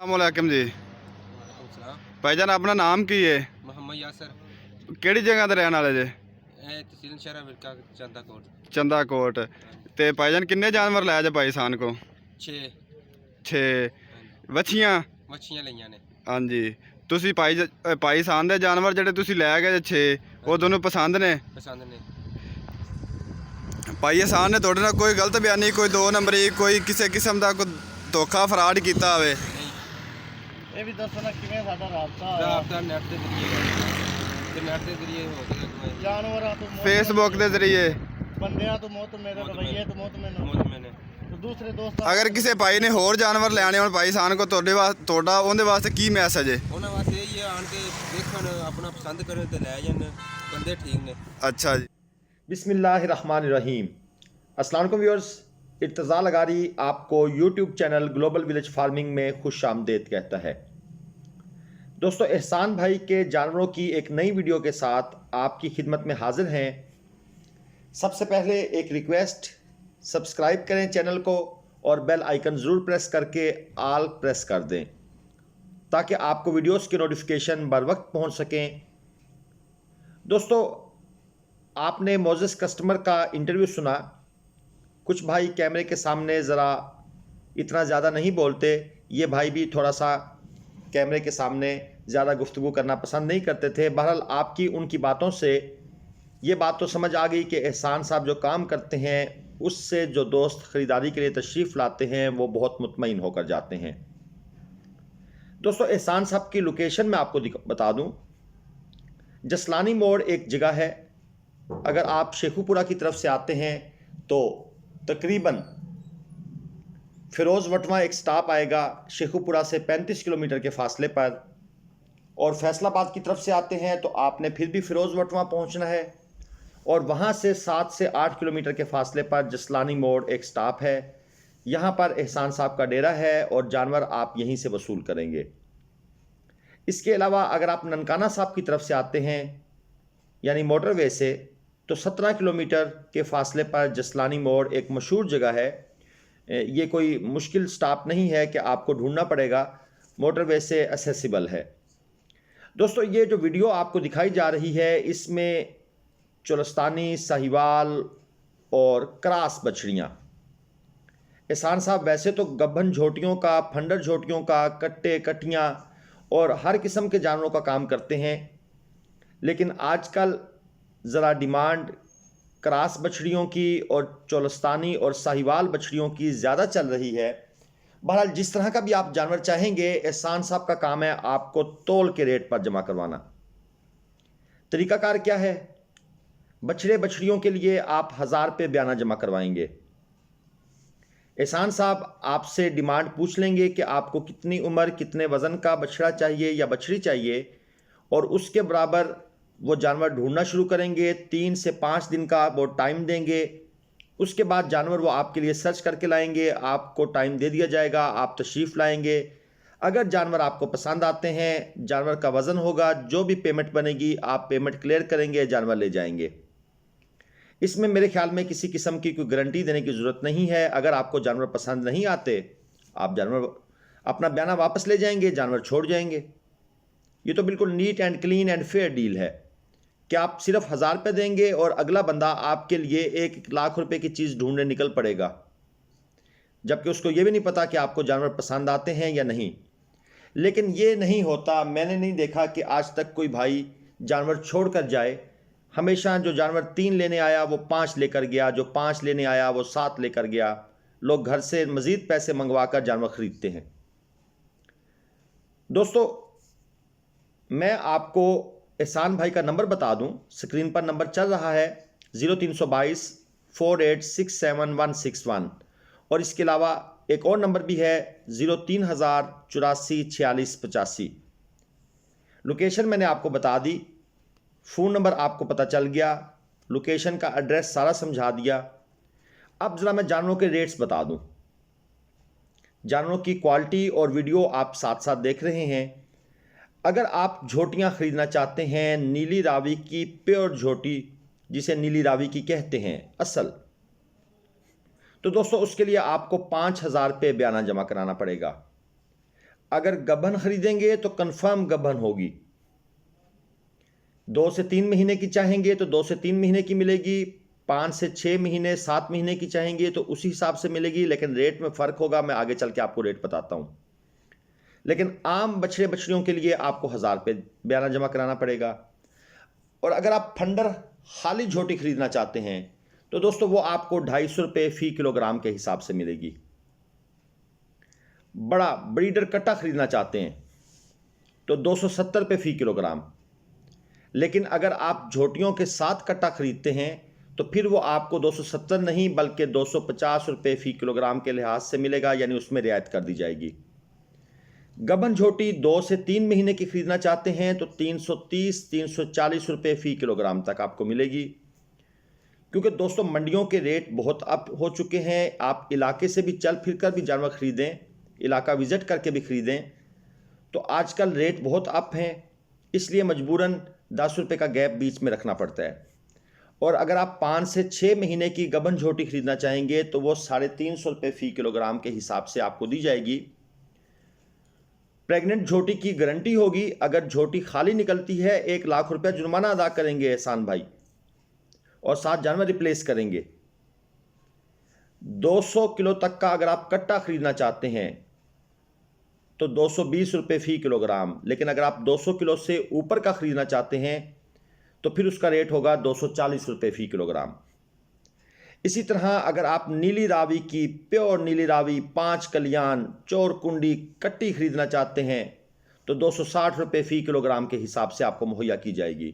अस्सलामुअलैकुम जी। वालेकुम सलाम। भाईजान अपना नाम की है? मोहम्मद यासर। ਕਿਹੜੀ ਜਗ੍ਹਾ ਤੇ ਰਹਿਣ ਵਾਲੇ ਜੇ? ਇਹ ਤਹਿਸੀਲ ਸ਼ਹਿਰਾ ਵਿਰਕਾ ਚੰਦਾ ਕੋਟ। ਚੰਦਾ ਕੋਟ। ਹਾਂਜੀ। ਤੇ ਭਾਈਜਾਨ ਕਿੰਨੇ ਜਾਨਵਰ ਲਾਇਆ ਜੇ ਭਾਈ ਸਾਨ ਕੋ? 6। 6 ਹਾਂਜੀ। ਵੱਛੀਆਂ। ਮੱਛੀਆਂ ਲਈਆਂ ਨੇ। ਹਾਂਜੀ। ਤੁਸੀਂ ਭਾਈ ਸਾਨ ਦੇ ਜਾਨਵਰ ਜਿਹੜੇ ਤੁਸੀਂ ਲੈ ਗਏ 6 ਉਹ ਹਾਂਜੀ। ਤੁਹਾਨੂੰ ਪਸੰਦ ਨੇ? ਪਸੰਦ ਨੇ। ਭਾਈ ਸਾਨ ਨੇ ਤੁਹਾਡੇ ਨਾਲ ਕੋਈ ਗਲਤ ਬਿਆਨੀ, ਕੋਈ 2 ਨੰਬਰੀ, ਕੋਈ ਕਿਸੇ ਕਿਸਮ ਦਾ ਕੋਈ ਧੋਖਾ ਫਰਾਡ ਕੀਤਾ ਹੋਵੇ? ਨਹੀਂ। ਇਹ ਵੀ ਦੱਸੋ ਨਾ ਕਿਵੇਂ ਸਾਡਾ ਰਾਬਤਾ ਹੋਇਆ ਰਾਬਤਾ ਨੈਟ ਦੇ ਜ਼ਰੀਏ ਤੇ ਨੈਟ ਦੇ ਜ਼ਰੀਏ ਹੋ ਗਿਆ। ਜਾਨਵਰਾਂ ਤੋਂ ਮੌਤ, ਫੇਸਬੁੱਕ ਦੇ ਜ਼ਰੀਏ। ਬੰਦਿਆਂ ਤੋਂ ਮੌਤ, ਮੇਰੇ ਰਵਈਏ ਤੋਂ ਮੌਤ ਮੈਨੂੰ ਮੈਨੇ ਤੇ ਦੂਸਰੇ ਦੋਸਤ ਅਗਰ ਕਿਸੇ ਭਾਈ ਨੇ ਹੋਰ ਜਾਨਵਰ ਲੈਣੇ ਹੋਣ ਭਾਈ ਸਾਨ ਕੋ ਤੁਹਾਡਾ ਉਹਦੇ ਵਾਸਤੇ ਕੀ ਮੈਸੇਜ ਹੈ? ਉਹਨਾਂ ਵਾਸਤੇ ਇਹ ਆਣ ਕੇ ਦੇਖਣ, ਆਪਣਾ ਪਸੰਦ ਕਰਨ ਤੇ ਲੈ ਜਾਣ। ਬੰਦੇ ਠੀਕ ਨੇ। अच्छा जी। बिस्मिल्लाहिर्रहमानिर्रहीम। अस्सलाम वालेकुम व्यूअर्स, इर्तज़ा लगारी आपको YouTube channel global village farming में खुश आमदेद कहता है। दोस्तों, एहसान भाई के जानवरों की एक नई वीडियो के साथ आपकी खिदमत में हाजिर हैं। सबसे पहले एक रिक्वेस्ट, सब्सक्राइब करें चैनल को और बेल आइकन ज़रूर प्रेस करके आल प्रेस कर दें ताकि आपको वीडियोस के नोटिफिकेशन बर वक्त पहुँच सकें। दोस्तों, आपने मोज़स कस्टमर का इंटरव्यू सुना। कुछ भाई कैमरे के सामने ज़रा इतना ज़्यादा नहीं बोलते। ये भाई भी थोड़ा सा कैमरे के सामने ज़्यादा गुफ्तगू करना पसंद नहीं करते थे। बहरहाल आपकी उनकी बातों से ये बात तो समझ आ गई कि एहसान साहब जो काम करते हैं उससे जो दोस्त ख़रीदारी के लिए तशरीफ़ लाते हैं वो बहुत मुतमईन होकर जाते हैं। दोस्तों, एहसान साहब की लोकेशन मैं आपको बता दूँ। जसलानी मोड़ एक जगह है। अगर आप शेखुपुरा की तरफ से आते हैं तो तकरीबन फ़िरोज़ वटवा एक स्टॉप आएगा शेखुपुरा से 35 किलोमीटर के फासले पर। और फैसलाबाद की तरफ से आते हैं तो आपने फिर भी फ़िरोज़ वटवा पहुंचना है और वहां से 7 से 8 किलोमीटर के फासले पर जसलानी मोड़ एक स्टॉप है। यहां पर एहसान साहब का डेरा है और जानवर आप यहीं से वसूल करेंगे। इसके अलावा अगर आप ननकाना साहब की तरफ से आते हैं यानी मोटरवे से, तो 17 किलोमीटर के फासले पर जसलानी मोड़ एक मशहूर जगह है। ये कोई मुश्किल स्टॉप नहीं है कि आपको ढूंढना पड़ेगा, मोटरवे से एक्सेसिबल है। दोस्तों, ये जो वीडियो आपको दिखाई जा रही है इसमें चोलस्तानी, साहिवाल और क्रास बछड़ियाँ। एहसान साहब वैसे तो गब्बन झोटियों का, फंडर झोटियों का, कट्टे कट्टियाँ और हर किस्म के जानवरों का काम करते हैं, लेकिन आजकल ज़रा डिमांड क्रास बछड़ियों की और चोलस्तानी और साहिवाल बछड़ियों की ज़्यादा चल रही है। बहरहाल जिस तरह का भी आप जानवर चाहेंगे, एहसान साहब का काम है आपको तोल के रेट पर जमा करवाना। तरीक़ाकार क्या है? बछड़े बछड़ियों के लिए आप 1000 रुपये बयाना जमा करवाएंगे। एहसान साहब आपसे डिमांड पूछ लेंगे कि आपको कितनी उम्र, कितने वज़न का बछड़ा चाहिए या बछड़ी चाहिए, और उसके बराबर वो जानवर ढूंढना शुरू करेंगे। 3 से 5 दिन का वो टाइम देंगे। उसके बाद जानवर वो आपके लिए सर्च करके लाएंगे। आपको टाइम दे दिया जाएगा, आप तशरीफ़ लाएंगे। अगर जानवर आपको पसंद आते हैं, जानवर का वज़न होगा, जो भी पेमेंट बनेगी आप पेमेंट क्लियर करेंगे, जानवर ले जाएंगे। इसमें मेरे ख्याल में किसी किस्म की कोई गारंटी देने की ज़रूरत नहीं है। अगर आपको जानवर पसंद नहीं आते, आप जानवर अपना बयाना वापस ले जाएंगे, जानवर छोड़ जाएंगे। ये तो बिल्कुल neat and clean and fair deal है कि आप सिर्फ 1000 रुपये देंगे और अगला बंदा आपके लिए 1 लाख रुपए की चीज़ ढूंढने निकल पड़ेगा, जबकि उसको ये भी नहीं पता कि आपको जानवर पसंद आते हैं या नहीं। लेकिन ये नहीं होता। मैंने नहीं देखा कि आज तक कोई भाई जानवर छोड़ कर जाए। हमेशा जो जानवर 3 लेने आया वो 5 लेकर गया, जो 5 लेने आया वो 7 लेकर गया। लोग घर से मज़ीद पैसे मंगवा कर जानवर ख़रीदते हैं। दोस्तों, मैं आपको एहसान भाई का नंबर बता दूं। स्क्रीन पर नंबर चल रहा है 0322 4867 और इसके अलावा एक और नंबर भी है 03000 84 46 85। लोकेशन मैंने आपको बता दी, फ़ोन नंबर आपको पता चल गया, लोकेशन का एड्रेस सारा समझा दिया। अब ज़रा मैं जानवरों के रेट्स बता दूं। जानवरों की क्वालिटी और वीडियो आप साथ साथ देख रहे हैं। अगर आप झोटियाँ ख़रीदना चाहते हैं, नीली रावी की प्योर झोटी जिसे नीली रावी की कहते हैं असल, तो दोस्तों उसके लिए आपको 5000 रुपये बयाना जमा कराना पड़ेगा। अगर गबन खरीदेंगे तो कंफर्म गबन होगी। 2 से 3 महीने की चाहेंगे तो 2 से 3 महीने की मिलेगी, 5 से 6 महीने 7 महीने की चाहेंगे तो उसी हिसाब से मिलेगी, लेकिन रेट में फ़र्क होगा। मैं आगे चल के आपको रेट बताता हूँ। लेकिन आम बछड़े बछड़ियों के लिए आपको 1000 रुपये बयाना जमा कराना पड़ेगा। और अगर आप फंडर खाली झोटी खरीदना चाहते हैं तो दोस्तों वो आपको 250 रुपये फ़ी किलोग्राम के हिसाब से मिलेगी। बड़ा ब्रीडर कट्टा खरीदना चाहते हैं तो 270 रुपये फ़ी किलोग्राम। लेकिन अगर आप झोटियों के साथ कट्टा खरीदते हैं तो फिर वो आपको 270 नहीं बल्कि 250 रुपये फ़ी किलोग्राम के लिहाज से मिलेगा, यानी उसमें रियायत कर दी जाएगी। गबन झोटी 2 से 3 महीने की खरीदना चाहते हैं तो 330-340 रुपये फ़ी किलोग्राम तक आपको मिलेगी। क्योंकि दोस्तों मंडियों के रेट बहुत अप हो चुके हैं। आप इलाके से भी चल फिर कर भी जानवर ख़रीदें, इलाका विज़िट करके भी ख़रीदें, तो आजकल रेट बहुत अप हैं, इसलिए मजबूरन 10 रुपये का गैप बीच में रखना पड़ता है। और अगर आप 5 से 6 महीने की गबन झोटी खरीदना चाहेंगे तो वो 350 रुपये फ़ी किलोग्राम के हिसाब से आपको दी जाएगी। प्रेग्नेंट झोटी की गारंटी होगी। अगर झोटी खाली निकलती है 1 लाख रुपया जुर्माना अदा करेंगे एहसान भाई, और 7 जानवर रिप्लेस करेंगे। 200 किलो तक का अगर आप कट्टा खरीदना चाहते हैं तो 220 रुपये फ़ी किलोग्राम, लेकिन अगर आप 200 किलो से ऊपर का खरीदना चाहते हैं तो फिर उसका रेट होगा 240 रुपये फ़ी किलोग्राम। इसी तरह अगर आप नीली रावी की प्योर नीली रावी 5 कल्याण चौर कुंडी कट्टी खरीदना चाहते हैं तो 260 रुपये फ़ी किलोग्राम के हिसाब से आपको मुहैया की जाएगी।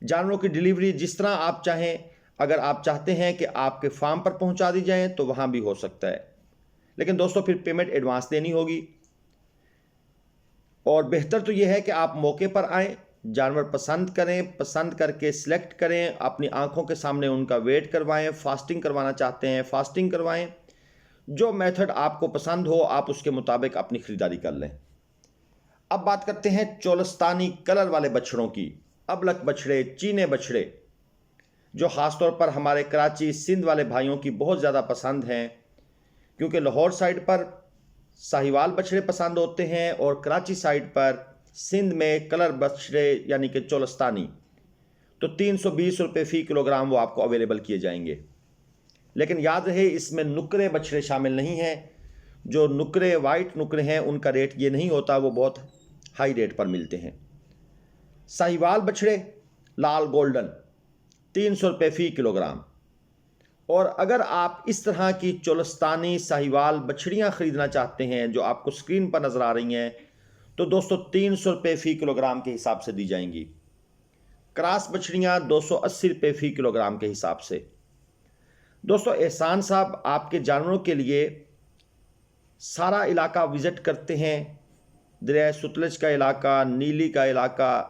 जानवरों की डिलीवरी जिस तरह आप चाहें, अगर आप चाहते हैं कि आपके फार्म पर पहुंचा दी जाए तो वहां भी हो सकता है, लेकिन दोस्तों फिर पेमेंट एडवांस देनी होगी। और बेहतर तो यह है कि आप मौके पर आएँ, जानवर पसंद करें, पसंद करके सिलेक्ट करें, अपनी आंखों के सामने उनका वेट करवाएं। फास्टिंग करवाना चाहते हैं फास्टिंग करवाएं। जो मेथड आपको पसंद हो आप उसके मुताबिक अपनी ख़रीदारी कर लें। अब बात करते हैं चोलस्तानी कलर वाले बछड़ों की। अबलक बछड़े, चीने बछड़े, जो ख़ासतौर पर हमारे कराची सिंध वाले भाइयों की बहुत ज़्यादा पसंद हैं, क्योंकि लाहौर साइड पर साहिवाल बछड़े पसंद होते हैं और कराची साइड पर सिंध में कलर बछड़े यानी कि चोलस्तानी, तो 320 रुपये फ़ी किलोग्राम वो आपको अवेलेबल किए जाएंगे। लेकिन याद रहे इसमें नुकरे बछड़े शामिल नहीं हैं। जो नुकरे वाइट नुकरे हैं उनका रेट ये नहीं होता, वो बहुत हाई रेट पर मिलते हैं। साहिवाल बछड़े लाल गोल्डन 300 रुपये फ़ी किलोग्राम। और अगर आप इस तरह की चोलस्तानी साहिवाल बछड़ियाँ ख़रीदना चाहते हैं जो आपको स्क्रीन पर नज़र आ रही हैं तो दोस्तों 300 रुपये फ़ी किलोग्राम के हिसाब से दी जाएंगी। क्रॉस बछड़ियाँ 280 रुपये फ़ी किलोग्राम के हिसाब से। दोस्तों एहसान साहब आपके जानवरों के लिए सारा इलाका विज़िट करते हैं, दरिया सतलज का इलाका, नीली का इलाका,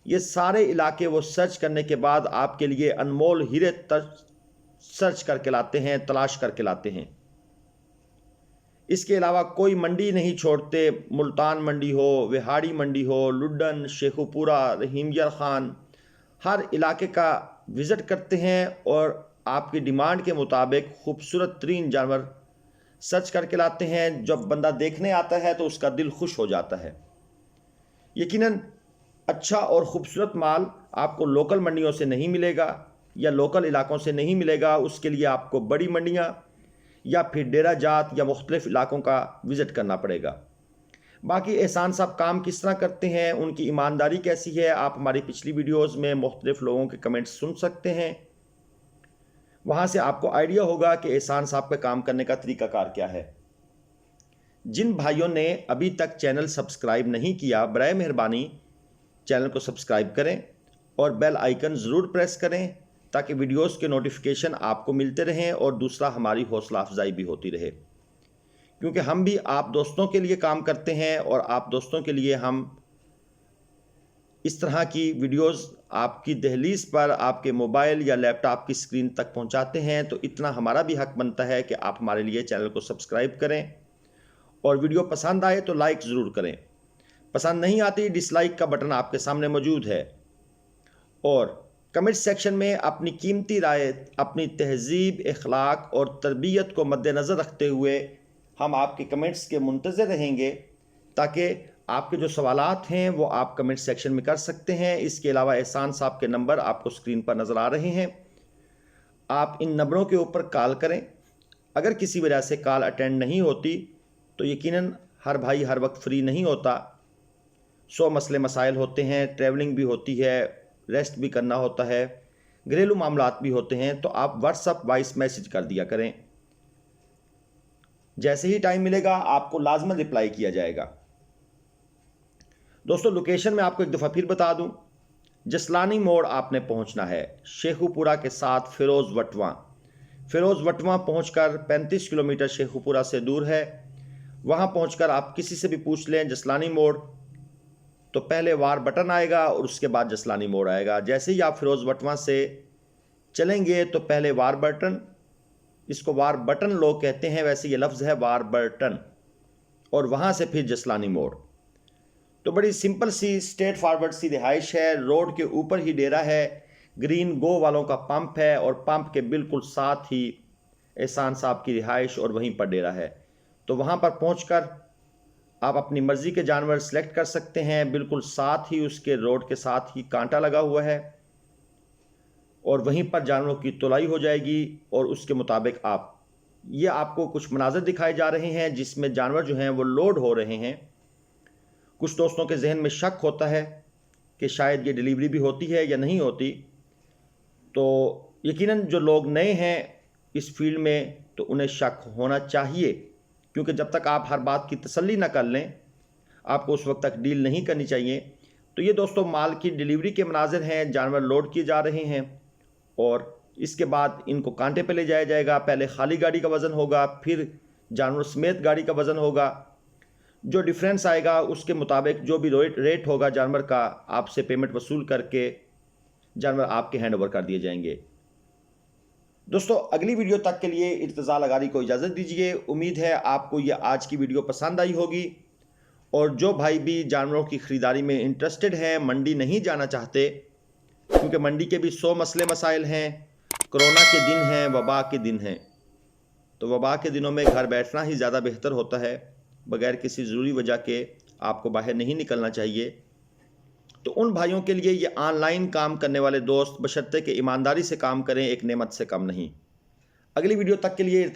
ये सारे इलाके वो सर्च करने के बाद आपके लिए अनमोल हीरे सर्च करके लाते हैं, तलाश करके लाते हैं। इसके अलावा कोई मंडी नहीं छोड़ते। मुल्तान मंडी हो, विहाड़ी मंडी हो, लुड्डन, शेखुपुरा, रहीमयार ख़ान, हर इलाके का विज़िट करते हैं और आपकी डिमांड के मुताबिक खूबसूरत तरीन जानवर सर्च करके लाते हैं। जब बंदा देखने आता है तो उसका दिल खुश हो जाता है। यकीनन अच्छा और ख़ूबसूरत माल आपको लोकल मंडियों से नहीं मिलेगा या लोकल इलाकों से नहीं मिलेगा। उसके लिए आपको बड़ी मंडियाँ या फिर डेरा जात या मुख्तलिफ़ इलाकों का विज़िट करना पड़ेगा। बाकी एहसान साहब काम किस तरह करते हैं, उनकी ईमानदारी कैसी है, आप हमारी पिछली वीडियोज़ में मुख्तलिफ़ लोगों के कमेंट्स सुन सकते हैं। वहाँ से आपको आइडिया होगा कि एहसान साहब का काम करने का तरीक़ाकार क्या है। जिन भाइयों ने अभी तक चैनल सब्सक्राइब नहीं किया, बराए मेहरबानी चैनल को सब्सक्राइब करें और बेल आइकन ज़रूर प्रेस करें ताकि वीडियोस के नोटिफिकेशन आपको मिलते रहें और दूसरा हमारी हौसला अफजाई भी होती रहे, क्योंकि हम भी आप दोस्तों के लिए काम करते हैं और आप दोस्तों के लिए हम इस तरह की वीडियोस आपकी दहलीज पर आपके मोबाइल या लैपटॉप की स्क्रीन तक पहुंचाते हैं। तो इतना हमारा भी हक बनता है कि आप हमारे लिए चैनल को सब्सक्राइब करें और वीडियो पसंद आए तो लाइक ज़रूर करें। पसंद नहीं आती डिसलाइक का बटन आपके सामने मौजूद है। और कमेंट सेक्शन में अपनी कीमती राय, अपनी तहजीब, अखलाक और तरबियत को मद्देनज़र रखते हुए हम आपके कमेंट्स के मुंतज़िर रहेंगे ताकि आपके जो सवालात हैं वो आप कमेंट सेक्शन में कर सकते हैं। इसके अलावा एहसान साहब के नंबर आपको स्क्रीन पर नज़र आ रहे हैं, आप इन नंबरों के ऊपर कॉल करें। अगर किसी वजह से कॉल अटेंड नहीं होती तो यकीनन हर भाई हर वक्त फ्री नहीं होता, 100 मसले मसाइल होते हैं, ट्रैवलिंग भी होती है, रेस्ट भी करना होता है, घरेलू मामलात भी होते हैं, तो आप व्हाट्सअप वॉइस मैसेज कर दिया करें। जैसे ही टाइम मिलेगा आपको लाजमन रिप्लाई किया जाएगा। दोस्तों लोकेशन में आपको एक दफ़ा फिर बता दूं, जसलानी मोड़ आपने पहुंचना है, शेखुपुरा के साथ फिरोज़ वटवा पहुंचकर 35 किलोमीटर शेखुपुरा से दूर है। वहां पहुंचकर आप किसी से भी पूछ लें जसलानी मोड़, तो पहले वार बटन आएगा और उसके बाद जसलानी मोड़ आएगा। जैसे ही आप फिरोज़ वटवा से चलेंगे तो पहले वार बटन, इसको वार बटन लोग कहते हैं, वैसे ये लफ्ज़ है वार बटन, और वहाँ से फिर जसलानी मोड़। तो बड़ी सिंपल सी स्ट्रेट फॉरवर्ड सी रिहाइश है, रोड के ऊपर ही डेरा है, ग्रीन गो वालों का पंप है और पंप के बिल्कुल साथ ही एहसान साहब की रिहाइश और वहीं पर डेरा है। तो वहाँ पर पहुँचकर आप अपनी मर्ज़ी के जानवर सेलेक्ट कर सकते हैं। बिल्कुल साथ ही उसके रोड के साथ ही कांटा लगा हुआ है और वहीं पर जानवरों की तुलाई हो जाएगी और उसके मुताबिक आपको कुछ मनाज़र दिखाए जा रहे हैं जिसमें जानवर जो हैं वो लोड हो रहे हैं। कुछ दोस्तों के जहन में शक होता है कि शायद ये डिलीवरी भी होती है या नहीं होती, तो यकीनन जो लोग नए हैं इस फील्ड में तो उन्हें शक होना चाहिए, क्योंकि जब तक आप हर बात की तसल्ली ना कर लें आपको उस वक्त तक डील नहीं करनी चाहिए। तो ये दोस्तों माल की डिलीवरी के मनाज़िर हैं, जानवर लोड किए जा रहे हैं और इसके बाद इनको कांटे पे ले जाया जाएगा। पहले खाली गाड़ी का वज़न होगा, फिर जानवर समेत गाड़ी का वज़न होगा। जो डिफरेंस आएगा उसके मुताबिक जो भी रेट होगा जानवर का, आपसे पेमेंट वसूल करके जानवर आपके हैंड ओवर कर दिए जाएंगे। दोस्तों अगली वीडियो तक के लिए इर्तिज़ा लगारी को इजाज़त दीजिए। उम्मीद है आपको ये आज की वीडियो पसंद आई होगी, और जो भाई भी जानवरों की ख़रीदारी में इंटरेस्टेड हैं, मंडी नहीं जाना चाहते, क्योंकि मंडी के भी 100 मसले मसाइल हैं, कोरोना के दिन हैं, वबा के दिन हैं, तो वबा के दिनों में घर बैठना ही ज़्यादा बेहतर होता है। बग़ैर किसी ज़रूरी वजह के आपको बाहर नहीं निकलना चाहिए। तो उन भाइयों के लिए ये ऑनलाइन काम करने वाले दोस्त बशर्ते कि ईमानदारी से काम करें, एक नेमत से कम नहीं। अगली वीडियो तक के लिए